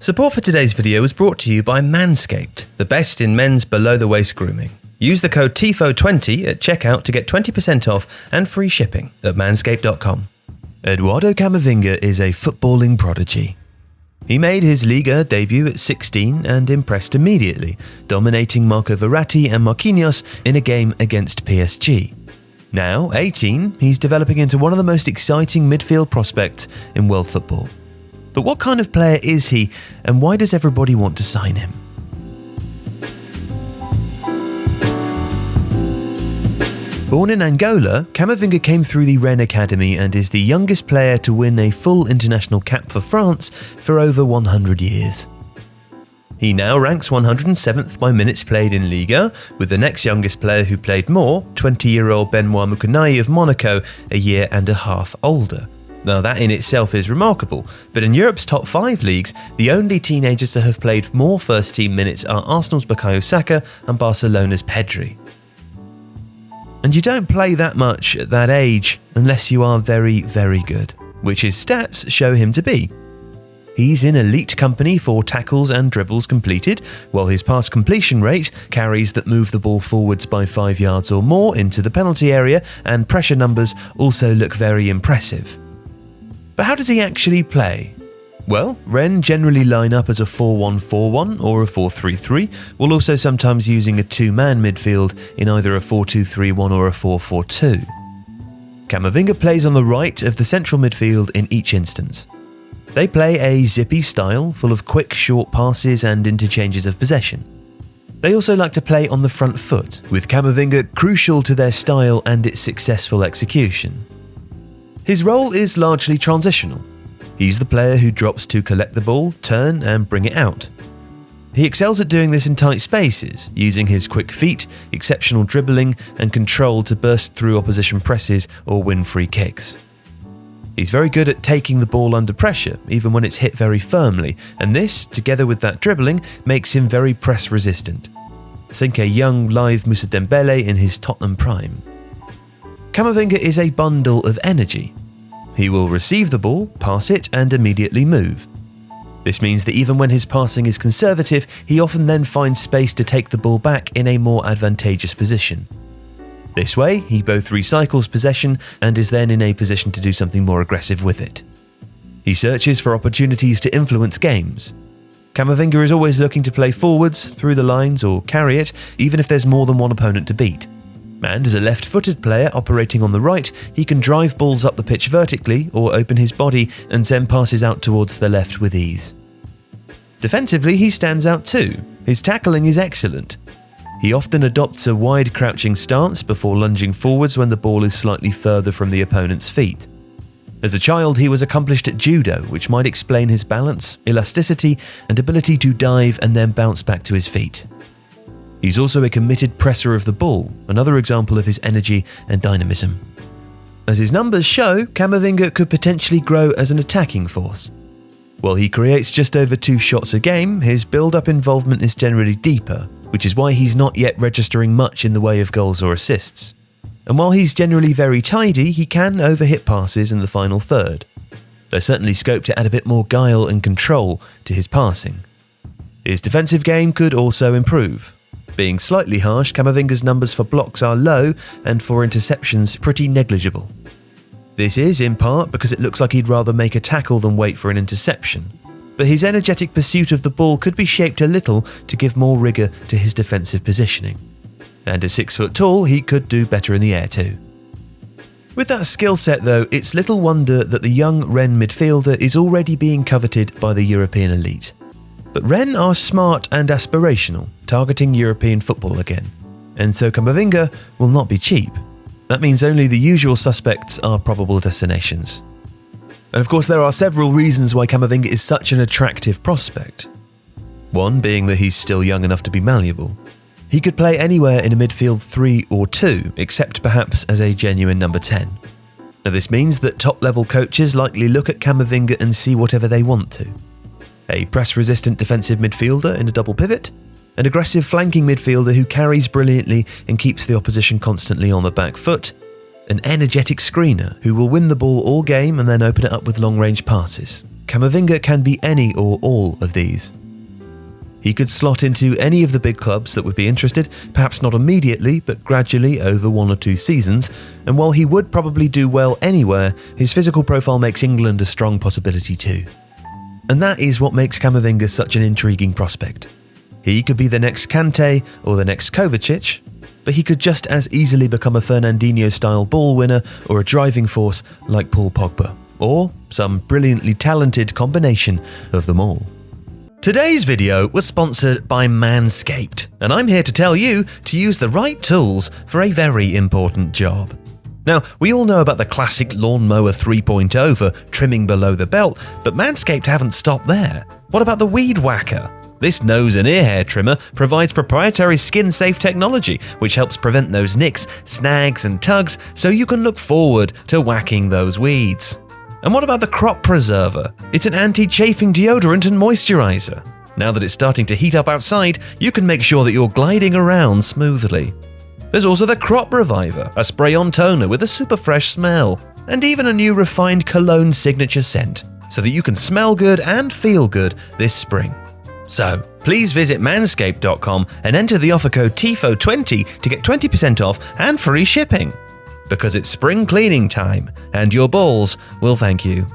Support for today's video was brought to you by Manscaped, the best in men's below-the-waist grooming. Use the code TIFO20 at checkout to get 20% off and free shipping at manscaped.com. Eduardo Camavinga is a footballing prodigy. He made his Liga debut at 16 and impressed immediately, dominating Marco Verratti and Marquinhos in a game against PSG. Now, 18, he's developing into one of the most exciting midfield prospects in world football. But what kind of player is he, and why does everybody want to sign him? Born in Angola, Camavinga came through the Rennes Academy and is the youngest player to win a full international cap for France for over 100 years. He now ranks 107th by minutes played in Liga, with the next youngest player who played more, 20-year-old Benoit Moukounai of Monaco, a year and a half older. Now that in itself is remarkable, but in Europe's top 5 leagues, the only teenagers to have played more first-team minutes are Arsenal's Bukayo Saka and Barcelona's Pedri. And you don't play that much at that age unless you are very, very good, which his stats show him to be. He's in elite company for tackles and dribbles completed, while his pass completion rate, carries that move the ball forwards by 5 yards or more into the penalty area, and pressure numbers also look very impressive. But how does he actually play? Well, Rennes generally line up as a 4-1-4-1 or a 4-3-3, while also sometimes using a two-man midfield in either a 4-2-3-1 or a 4-4-2. Camavinga plays on the right of the central midfield in each instance. They play a zippy style, full of quick, short passes and interchanges of possession. They also like to play on the front foot, with Camavinga crucial to their style and its successful execution. His role is largely transitional. He's the player who drops to collect the ball, turn and bring it out. He excels at doing this in tight spaces, using his quick feet, exceptional dribbling and control to burst through opposition presses or win free kicks. He's very good at taking the ball under pressure, even when it's hit very firmly, and this, together with that dribbling, makes him very press resistant. Think a young, lithe Moussa Dembele in his Tottenham prime. Camavinga is a bundle of energy. He will receive the ball, pass it, and immediately move. This means that even when his passing is conservative, he often then finds space to take the ball back in a more advantageous position. This way, he both recycles possession and is then in a position to do something more aggressive with it. He searches for opportunities to influence games. Camavinga is always looking to play forwards, through the lines, or carry it, even if there's more than one opponent to beat. And as a left-footed player operating on the right, he can drive balls up the pitch vertically or open his body and send passes out towards the left with ease. Defensively, he stands out too. His tackling is excellent. He often adopts a wide crouching stance before lunging forwards when the ball is slightly further from the opponent's feet. As a child, he was accomplished at judo, which might explain his balance, elasticity, and ability to dive and then bounce back to his feet. He's also a committed presser of the ball, another example of his energy and dynamism. As his numbers show, Camavinga could potentially grow as an attacking force. While he creates just over 2 shots a game, his build-up involvement is generally deeper, which is why he's not yet registering much in the way of goals or assists. And while he's generally very tidy, he can overhit passes in the final third. There's certainly scope to add a bit more guile and control to his passing. His defensive game could also improve. Being slightly harsh, Camavinga's numbers for blocks are low and for interceptions pretty negligible. This is in part because it looks like he'd rather make a tackle than wait for an interception. But his energetic pursuit of the ball could be shaped a little to give more rigour to his defensive positioning. And at 6 foot tall, he could do better in the air too. With that skill set though, it's little wonder that the young Rennes midfielder is already being coveted by the European elite. But Rennes are smart and aspirational, targeting European football again. And so Camavinga will not be cheap. That means only the usual suspects are probable destinations. And of course there are several reasons why Camavinga is such an attractive prospect. One being that he's still young enough to be malleable. He could play anywhere in a midfield 3 or 2, except perhaps as a genuine number 10. Now this means that top-level coaches likely look at Camavinga and see whatever they want to. A press-resistant defensive midfielder in a double pivot, an aggressive flanking midfielder who carries brilliantly and keeps the opposition constantly on the back foot, an energetic screener who will win the ball all game and then open it up with long-range passes. Camavinga can be any or all of these. He could slot into any of the big clubs that would be interested, perhaps not immediately, but gradually over 1 or 2 seasons, and while he would probably do well anywhere, his physical profile makes England a strong possibility too. And that is what makes Camavinga such an intriguing prospect. He could be the next Kante or the next Kovacic, but he could just as easily become a Fernandinho-style ball winner or a driving force like Paul Pogba, or some brilliantly talented combination of them all. Today's video was sponsored by Manscaped, and I'm here to tell you to use the right tools for a very important job. Now, we all know about the classic lawnmower 3.0 for trimming below the belt, but Manscaped haven't stopped there. What about the Weed Whacker? This nose and ear hair trimmer provides proprietary skin-safe technology, which helps prevent those nicks, snags and tugs so you can look forward to whacking those weeds. And what about the Crop Preserver? It's an anti-chafing deodorant and moisturizer. Now that it's starting to heat up outside, you can make sure that you're gliding around smoothly. There's also the Crop Reviver, a spray-on toner with a super fresh smell, and even a new refined cologne signature scent, so that you can smell good and feel good this spring. So, please visit manscaped.com and enter the offer code TIFO20 to get 20% off and free shipping. Because it's spring cleaning time, and your balls will thank you.